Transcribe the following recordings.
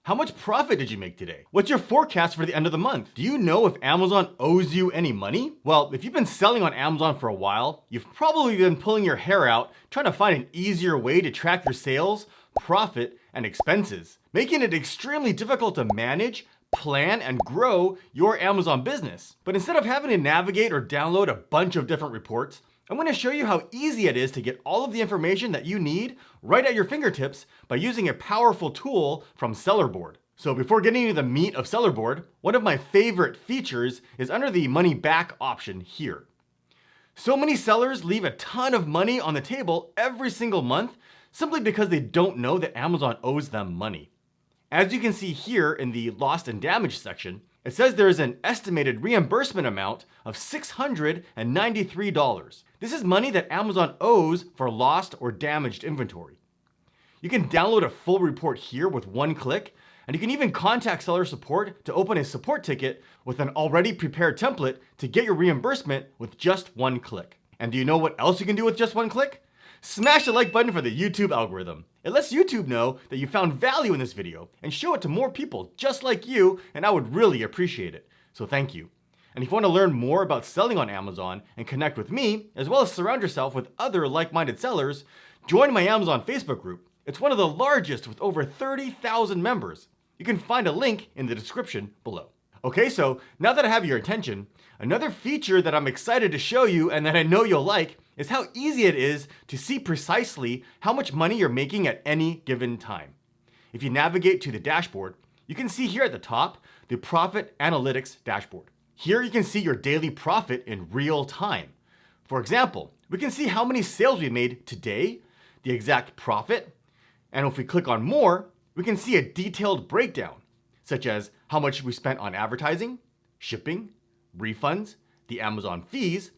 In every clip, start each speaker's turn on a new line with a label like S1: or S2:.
S1: How much profit did you make today? What's your forecast for the end of the month? Do you know if Amazon owes you any money? Well, if you've been selling on Amazon for a while, you've probably been pulling your hair out trying to find an easier way to track your sales, profit, and expenses, making it extremely difficult to manage, plan, and grow your Amazon business. But instead of having to navigate or download a bunch of different reports, I'm going to show you how easy it is to get all of the information that you need right at your fingertips by using a powerful tool from Sellerboard. So before getting into the meat of Sellerboard, one of my favorite features is under the money back option here. So many sellers leave a ton of money on the table every single month simply because they don't know that Amazon owes them money. As you can see here in the lost and damaged section, it says there is an estimated reimbursement amount of $693. This is money that Amazon owes for lost or damaged inventory. You can download a full report here with one click, and you can even contact seller support to open a support ticket with an already prepared template to get your reimbursement with just one click. And do you know what else you can do with just one click? Smash the like button for the YouTube algorithm. It lets YouTube know that you found value in this video and show it to more people just like you, and I would really appreciate it. So thank you. And if you want to learn more about selling on Amazon and connect with me, as well as surround yourself with other like-minded sellers, join my Amazon Facebook group. It's one of the largest with over 30,000 members. You can find a link in the description below. Okay, so now that I have your attention, another feature that I'm excited to show you and that I know you'll like is how easy it is to see precisely how much money you're making at any given time. If you navigate to the dashboard, you can see here at the top, the Profit Analytics dashboard. Here you can see your daily profit in real time. For example, we can see how many sales we made today, the exact profit, and if we click on more, we can see a detailed breakdown, such as how much we spent on advertising, shipping, refunds, the Amazon fees,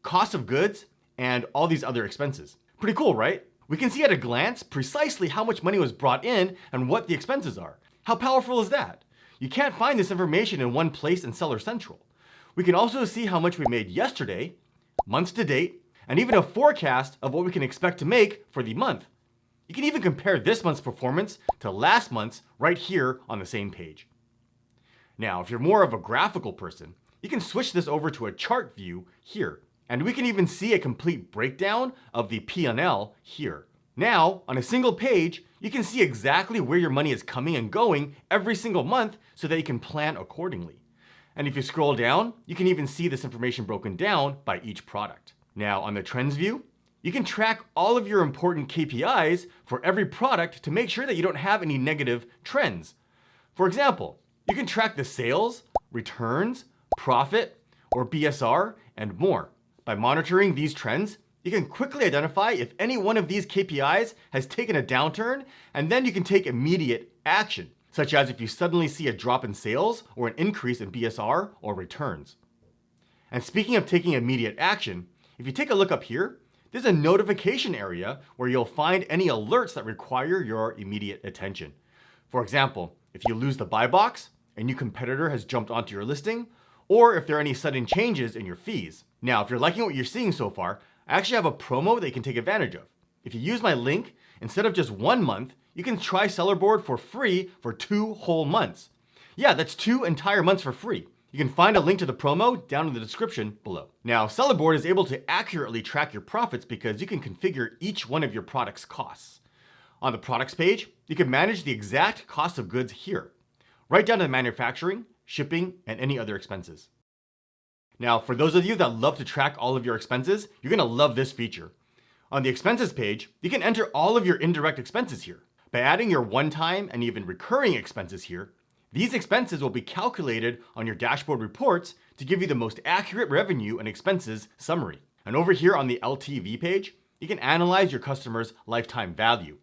S1: cost of goods, and all these other expenses. Pretty cool, right? We can see at a glance precisely how much money was brought in and what the expenses are. How powerful is that? You can't find this information in one place in Seller Central. We can also see how much we made yesterday, months to date, and even a forecast of what we can expect to make for the month. You can even compare this month's performance to last month's right here on the same page. Now, if you're more of a graphical person, you can switch this over to a chart view here, and we can even see a complete breakdown of the P&L here. Now, on a single page, you can see exactly where your money is coming and going every single month so that you can plan accordingly. And if you scroll down, you can even see this information broken down by each product. Now, on the trends view, you can track all of your important KPIs for every product to make sure that you don't have any negative trends. For example, you can track the sales, returns, profit, or BSR, and more. By monitoring these trends, you can quickly identify if any one of these KPIs has taken a downturn, and then you can take immediate action, such as if you suddenly see a drop in sales or an increase in BSR or returns. And speaking of taking immediate action, if you take a look up here, there's a notification area where you'll find any alerts that require your immediate attention. For example, if you lose the buy box, a new competitor has jumped onto your listing, or if there are any sudden changes in your fees. Now, if you're liking what you're seeing so far, I actually have a promo that you can take advantage of. If you use my link, instead of just 1 month, you can try Sellerboard for free for 2 whole months. Yeah, that's 2 entire months for free. You can find a link to the promo down in the description below. Now, Sellerboard is able to accurately track your profits because you can configure each one of your product's costs. On the products page, you can manage the exact cost of goods here, right down to manufacturing, shipping, and any other expenses. Now, for those of you that love to track all of your expenses, you're gonna love this feature. On the expenses page, you can enter all of your indirect expenses here. By adding your one-time and even recurring expenses here, these expenses will be calculated on your dashboard reports to give you the most accurate revenue and expenses summary. And over here on the LTV page, you can analyze your customer's lifetime value.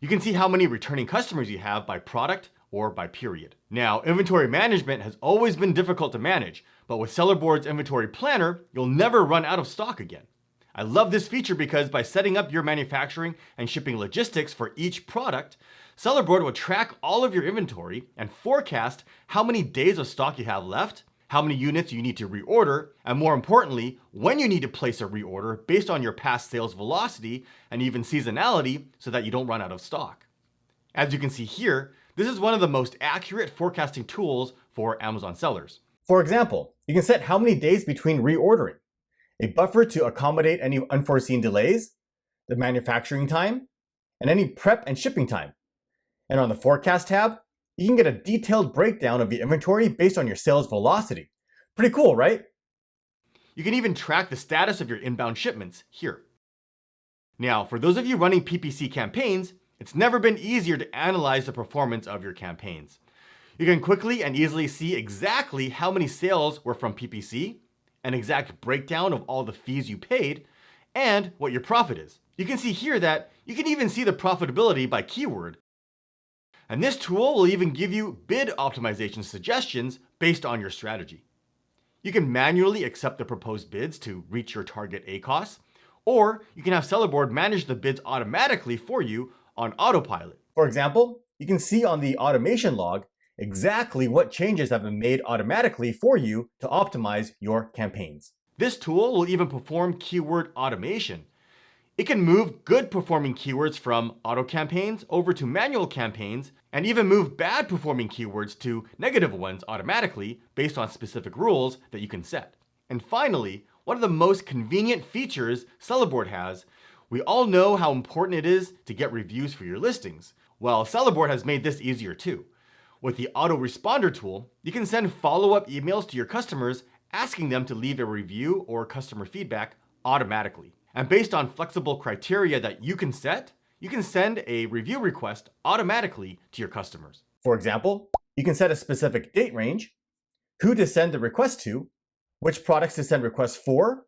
S1: You can see how many returning customers you have by product or by period. Now, inventory management has always been difficult to manage, but with Sellerboard's inventory planner, you'll never run out of stock again. I love this feature because by setting up your manufacturing and shipping logistics for each product, Sellerboard will track all of your inventory and forecast how many days of stock you have left, how many units you need to reorder, and more importantly, when you need to place a reorder based on your past sales velocity and even seasonality so that you don't run out of stock. As you can see here, This is one of the most accurate forecasting tools for Amazon sellers.
S2: For example, you can set how many days between reordering, a buffer to accommodate any unforeseen delays, the manufacturing time, and any prep and shipping time. And on the Forecast tab, you can get a detailed breakdown of the inventory based on your sales velocity. Pretty cool, right?
S1: You can even track the status of your inbound shipments here. Now, for those of you running PPC campaigns, it's never been easier to analyze the performance of your campaigns. You can quickly and easily see exactly how many sales were from PPC, an exact breakdown of all the fees you paid, and what your profit is. You can see here that you can even see the profitability by keyword. And this tool will even give you bid optimization suggestions based on your strategy. You can manually accept the proposed bids to reach your target ACoS, or you can have Sellerboard manage the bids automatically for you on autopilot.
S2: For example, you can see on the automation log exactly what changes have been made automatically for you to optimize your campaigns.
S1: This tool will even perform keyword automation. It can move good performing keywords from auto campaigns over to manual campaigns, and even move bad performing keywords to negative ones automatically based on specific rules that you can set. And finally, one of the most convenient features Sellerboard has, we all know how important it is to get reviews for your listings. Well, Sellerboard has made this easier too. With the Autoresponder tool, you can send follow-up emails to your customers asking them to leave a review or customer feedback automatically. And based on flexible criteria that you can set, you can send a review request automatically to your customers.
S2: For example, you can set a specific date range, who to send the request to, which products to send requests for,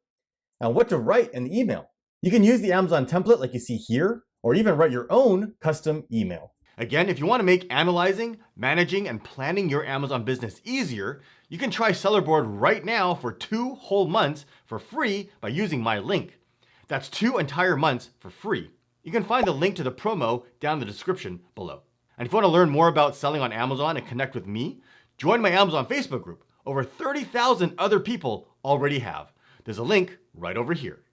S2: and what to write in the email. You can use the Amazon template like you see here, or even write your own custom email.
S1: Again, if you want to make analyzing, managing, and planning your Amazon business easier, you can try Sellerboard right now for 2 whole months for free by using my link. That's 2 entire months for free. You can find the link to the promo down in the description below. And if you want to learn more about selling on Amazon and connect with me, join my Amazon Facebook group. Over 30,000 other people already have. There's a link right over here.